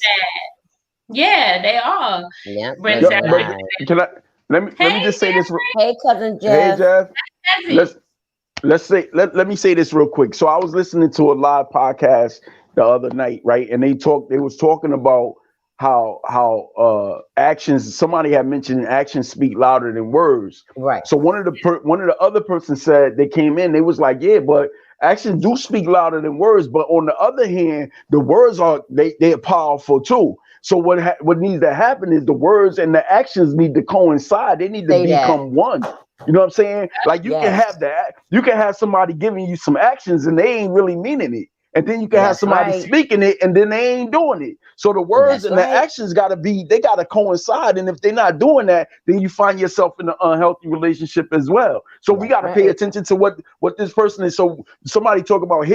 Yeah, they are. Yeah. Let me just say this. Hey, cousin Jeff. Hey, Jeff. Let me say this real quick. So I was listening to a live podcast the other night, right? And they was talking about how actions. Somebody had mentioned actions speak louder than words. Right. So one of the other persons said they came in. They was like, yeah, but actions do speak louder than words. But on the other hand, the words are they are powerful too. So what needs to happen is the words and the actions need to coincide. They need to become one. You know what I'm saying? Like you can have that. You can have somebody giving you some actions and they ain't really meaning it. And then you can have somebody speaking it and then they ain't doing it. So the words and the actions gotta coincide. And if they're not doing that, then you find yourself in an unhealthy relationship as well. So we gotta pay attention to what this person is. So somebody talk about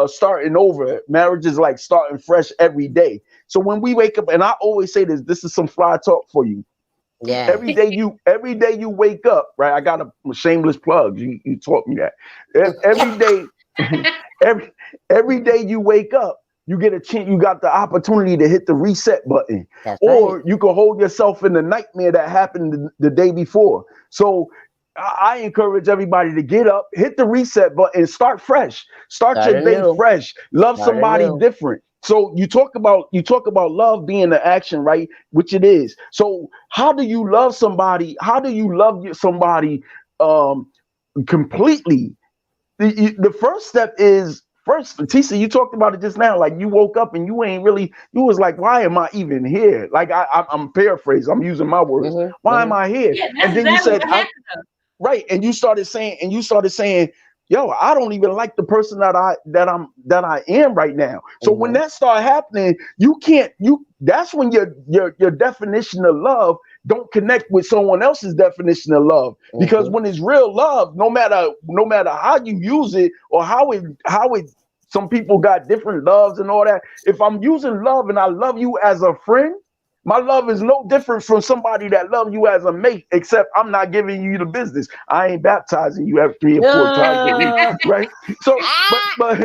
starting over. Marriage is like starting fresh every day. So when we wake up, and I always say this is some fly talk for you. Yeah. Every day you wake up, right? I got a shameless plug. You taught me that. Every day, every day you wake up, you get a chance, you got the opportunity to hit the reset button. That's Or right. you can hold yourself in the nightmare that happened the day before. So I encourage everybody to get up, hit the reset button, start fresh. Start Start your day anew. fresh. Love Start somebody anew. different. So you talk about love being the action, right? Which it is. So how do you love somebody? How do you love somebody completely? The first step is first, Tisa, you talked about it just now. Like you woke up and you ain't really, you was like, why am I even here? Like I'm paraphrasing, I'm using my words. Why am I here? Yeah, And that's then you exactly said, what happened. right. And you started saying, yo, I don't even like the person that I am right now. So when that started happening, that's when your definition of love don't connect with someone else's definition of love. Because when it's real love, no matter how you use it or how it some people got different loves and all that. If I'm using love and I love you as a friend, my love is no different from somebody that loves you as a mate, except I'm not giving you the business. I ain't baptizing you every 3 or 4 times a week, right? So, but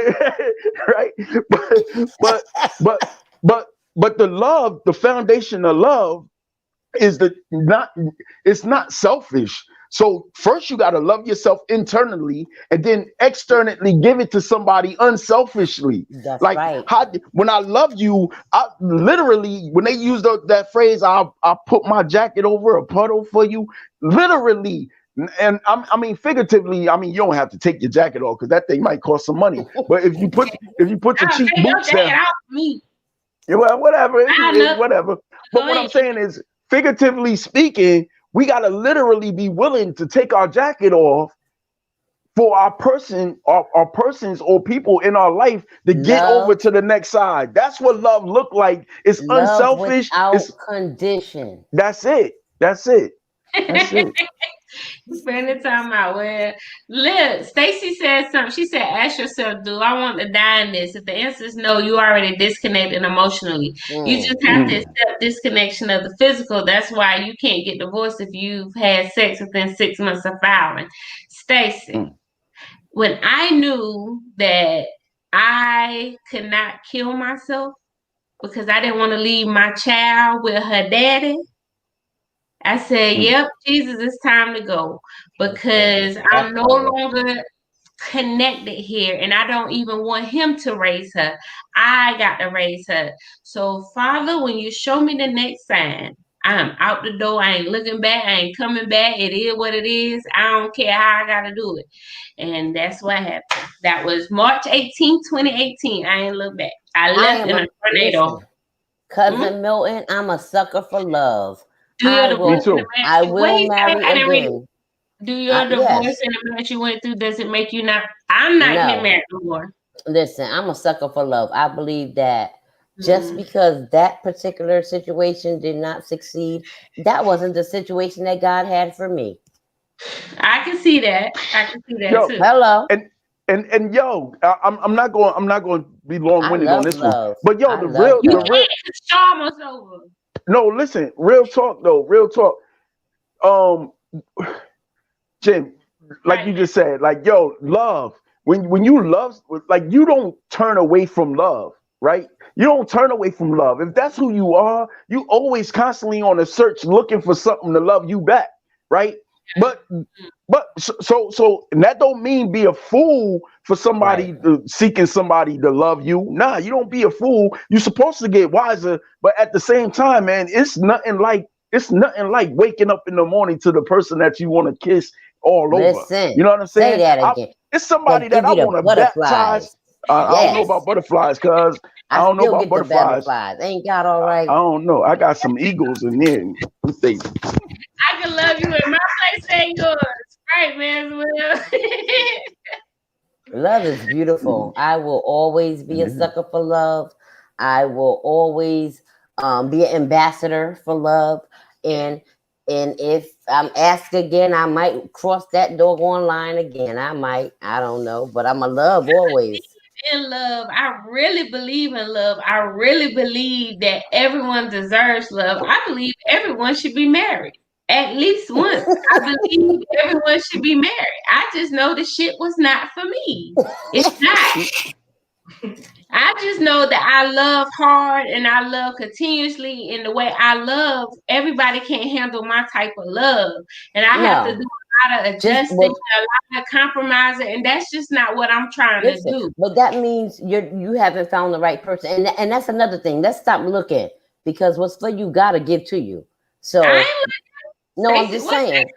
right, but the love, the foundation of love, is it's not selfish. So first you got to love yourself internally and then externally give it to somebody unselfishly. That's like right. When I love you, I literally, when they use that phrase, I'll put my jacket over a puddle for you, literally. And I mean figuratively, I mean you don't have to take your jacket off because that thing might cost some money. But if you put your cheap boots down, yeah, well, whatever. But what I'm saying is, figuratively speaking, we got to literally be willing to take our jacket off for our persons or people in our life to get over to the next side. That's what love look like. It's love unselfish. Without condition. That's it. That's it. Spending time out. Well, look, Stacy said something. She said, ask yourself, do I want to die in this? If the answer is no, you already disconnected emotionally. You just have to accept disconnection of the physical. That's why you can't get divorced if you've had sex within 6 months of filing. Stacy, when I knew that I could not kill myself because I didn't want to leave my child with her daddy, I said, yep, Jesus, it's time to go because I'm no longer connected here and I don't even want him to raise her. I got to raise her. So, Father, when you show me the next sign, I'm out the door. I ain't looking back. I ain't coming back. It is what it is. I don't care how I got to do it. And that's what happened. That was March 18, 2018. I ain't look back. I left in a tornado. Cousin Milton, I'm a sucker for love. Me too. I will marry again. Do your divorce and the match you went through, does it make you not? I'm not getting married no more. Listen, I'm a sucker for love. I believe that just because that particular situation did not succeed, that wasn't the situation that God had for me. I can see that. I can see that too. Hello. And yo, I'm not going to be long-winded on this one. But yo, the real it's almost over. No, listen, real talk though, real talk. Jen, like you just said, like yo, love. When you love, like you don't turn away from love, right? You don't turn away from love. If that's who you are, you always constantly on a search looking for something to love you back, right? But so and that don't mean be a fool for somebody seeking somebody to love you. Nah, you don't be a fool. You're supposed to get wiser, but at the same time, man, it's nothing like waking up in the morning to the person that you want to kiss all over. You know what I'm saying? Say that again. It's somebody that I want to baptize. I don't know about butterflies, cuz I don't know about butterflies. Ain't God all right? I don't know. I got some eagles in there. I can love you in my place ain't yours. Right, man. Love is beautiful. I will always be a sucker for love. I will always be an ambassador for love. And if I'm asked again, I might cross that doggone line again. I might. I don't know. But I'm a love always. In love, I really believe in love. I really believe that everyone deserves love. I believe everyone should be married at least once. I believe everyone should be married. I just know the shit was not for me. It's not. I just know that I love hard and I love continuously in the way I love. Everybody can't handle my type of love. And I have to do No, a lot of just adjusting, well, a lot of compromising, and that's just not what I'm trying to listen. do. But that means you haven't found the right person, and that's another thing. Let's stop looking because what's for you gotta give to you. I So ain't no, I'm Stacey. just What saying,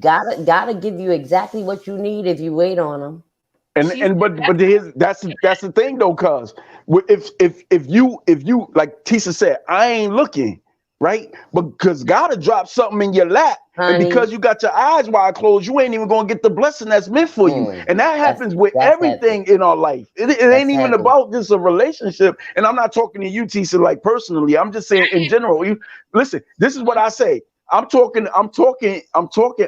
gotta give you exactly what you need if you wait on them. she's But that's the thing though, cuz if you like Tisha said, I ain't looking, right? Because God will drop something in your lap, and Honey, because you got your eyes wide closed, you ain't even gonna get the blessing that's meant for you. And that that's happens with heavy. everything in our life. It ain't That's even heavy. about just a relationship. And I'm not talking to you, Tisha, like personally. I'm just saying in general. Listen, this is what I say. I'm talking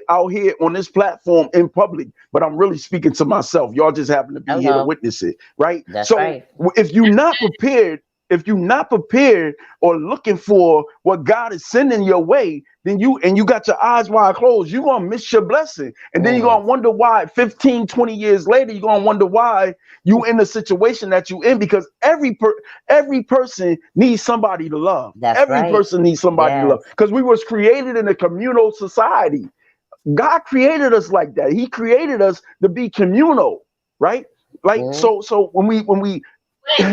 out here on this platform in public, but I'm really speaking to myself. Y'all just happen to be here to Hello. witness it, right? That's So right. if you're not prepared or looking for what God is sending your way, then you got your eyes wide closed, you're gonna miss your blessing. And then you're Mm, gonna wonder why 15, 20 years later, you're gonna wonder why you in the situation that you in, because every person needs somebody to love. that's Every right. person needs somebody to love. Yes. Because we was created in a communal society. God created us like that. He created us to be communal, right? Like Mm. so when we wait,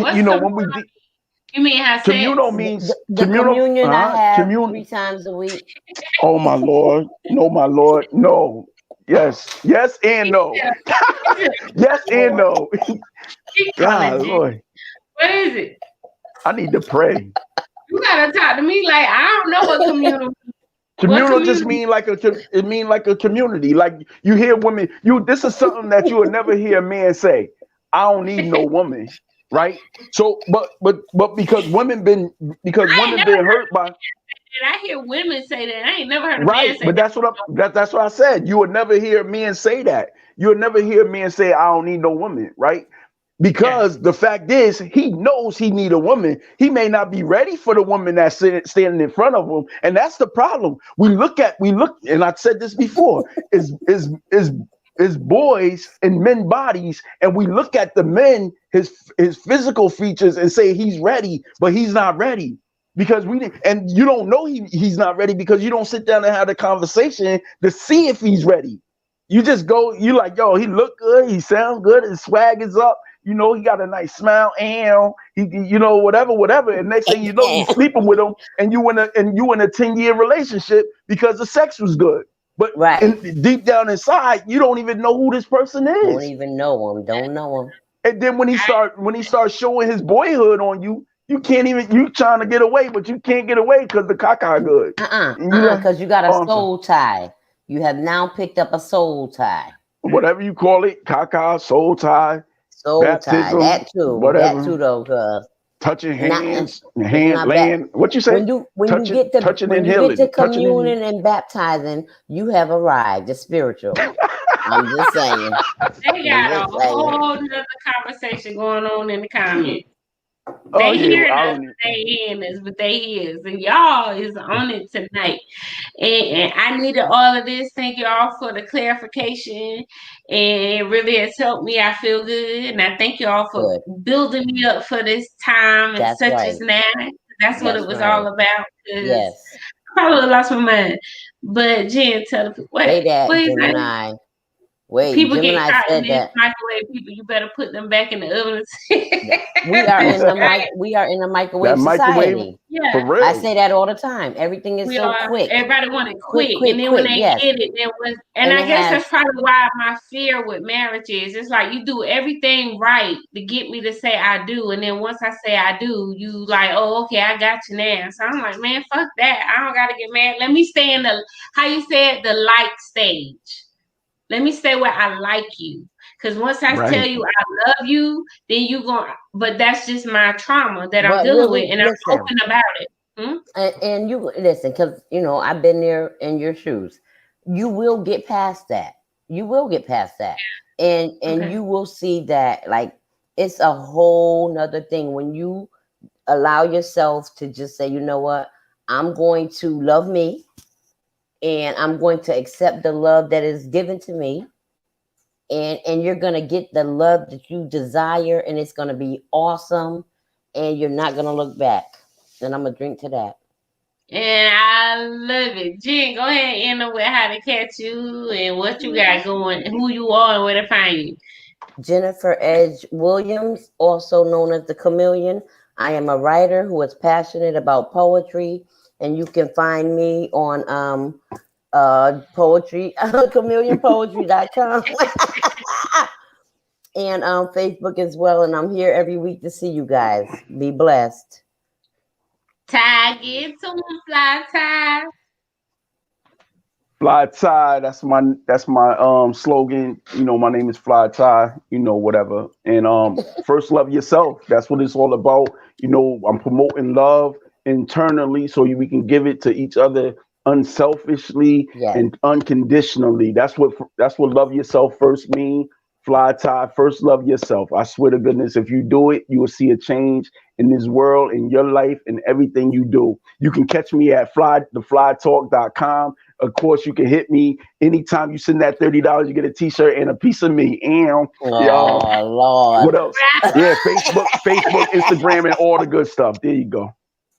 what's when we you mean have communal sex? means The communion I have commune. 3 times a week. Oh my Lord, no, my Lord, no. Yes and no. Yes and no. Keep calling God G. Lord, What is it? I need to pray. You gotta talk to me like I don't know what communal. What Communal just community? mean like it mean like a community. Like you hear women, this is something that you would never hear a man say. I don't need no woman, right? So, but because I ain't women never been heard hurt by, it. I hear women say that. I ain't never heard a man right? say But that. that's what I said. You would never hear men say that. You would never hear men say I don't need no woman, right? Yeah. Because the fact is, he knows he need a woman. He may not be ready for the woman that's standing in front of him, and that's the problem. And I said this before, is boys in men bodies, and we look at the men, his physical features, and say he's ready, but he's not ready. Because and you don't know he's not ready because you don't sit down and have the conversation to see if he's ready. You just go, you like, yo, he look good, he sound good, his swag is up, he got a nice smile, and whatever. And next thing you know, you sleeping with him, and you in a 10-year relationship because the sex was good. But Right. deep down inside, you don't even know who this person Don't is. even know them. Don't know them. And then when he starts showing his boyhood on you, you trying to get away, but you can't get away because the caca good. And Because you got a I'm sorry. soul tie. You have now picked up a soul tie. Whatever you call it, caca, soul tie, Soul tie. baptism, That too. That whatever. too, though. Cause Touching not hands, it's hand not bad. laying. What you say? Touching When and you get to healing. Touching and communing and baptizing, you have arrived. It's spiritual. I'm just saying. They got I'm a just saying. whole nother conversation going on in the comments. oh They yeah, hearing I us, don't. but they hearing us, but they hears. And y'all is on it tonight. And I needed all of this. Thank you all for the clarification. And it really has helped me. I feel good. And I thank you all for Good. building me up for this time and That's such right. as now. That's what it That's was right. all about. Because Yes. I probably lost my mind. But Jen, tell the people, Say that, what is that? Gemini. Wait, People get Gemini caught in said this that. microwave. People, you better put them back in the oven. We are in the Right? we are in a That microwave microwave society. Yeah. for I real. say that all the time. Everything is We so are. quick. Everybody want it Quick, quick, quick, and then when quick. they Yes. get it, there was, and And I it guess has that's probably why my fear with marriage is. It's like you do everything right to get me to say I do, and then once I say I do, you like, oh, okay, I got you now. So I'm like, man, fuck that. I don't gotta get married. Let me stay in the how you said the like stage. Let me stay where I like you. Because once I tell Right. you I love you, then you going, but that's just my trauma that I'm but dealing with, really and I'm listen. open about it. And you listen, because I've been there in your shoes. You will get past that. You will get past that. And Okay. you will see that like it's a whole nother thing when you allow yourself to just say, you know what, I'm going to love me and I'm going to accept the love that is given to me. and you're gonna get the love that you desire, and it's gonna be awesome, and you're not gonna look back. And I'm gonna drink to that. And I love it. Jen, go ahead and end up with how to catch you and what you got going, and who you are and where to find you. Jennifer Edge Williams, also known as the Chameleon. I am a writer who is passionate about poetry, and you can find me on poetry, chameleonpoetry.com and Facebook as well. And I'm here every week to see you guys. Be blessed. Ty, get to him, Fly Ty. Fly Ty, that's my slogan. You know, my name is Fly Ty, you know, whatever. And first love yourself. That's what it's all about. You know, I'm promoting love internally so we can give it to each other unselfishly and unconditionally. That's what love yourself first mean. Fly Ty, first love yourself. I swear to goodness, if you do it, you will see a change in this world, in your life, and everything you do. You can catch me at theflytalk.com. Of course, you can hit me anytime you send that $30, you get a t-shirt and a piece of me. And Lord. What else? Yeah, Facebook, Instagram, and all the good stuff. There you go.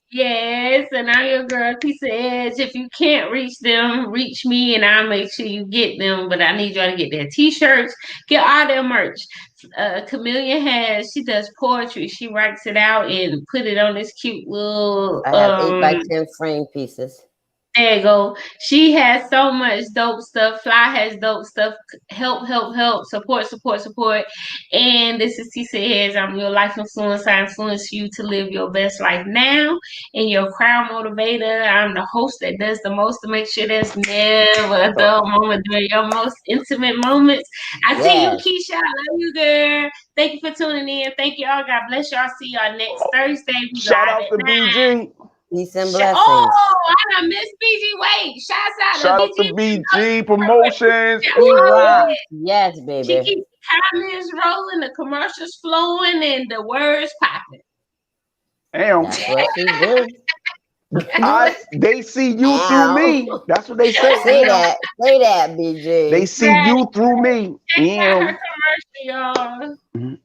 Yes, and I'm your girl, Piece of Edge. If you can't reach them, reach me, and I'll make sure you get them. But I need y'all to get their t-shirts, get all their merch. Chameleon she does poetry. She writes it out and put it on this cute little. I have 8x10 frame pieces. There you go. She has so much dope stuff. Fly has dope stuff. Help, support. And this is Tisa Heads. I'm your life influencer. I influence you to live your best life now. And your crowd motivator. I'm the host that does the most to make sure there's never a dull moment during your most intimate moments. I see you, Keisha. I love you, girl. Thank you for tuning in. Thank you all. God bless y'all. See y'all next Thursday. Shout out to BG. Peace and blessings. Oh, I done miss BG. Wait, shout out to BG Promotions. Yes, baby. She keeps the comments rolling, the commercials flowing, and the words popping. Damn. That's what she do. They see you through me. That's what they say. Say that, BG. They see you through me. Check out her commercial, y'all.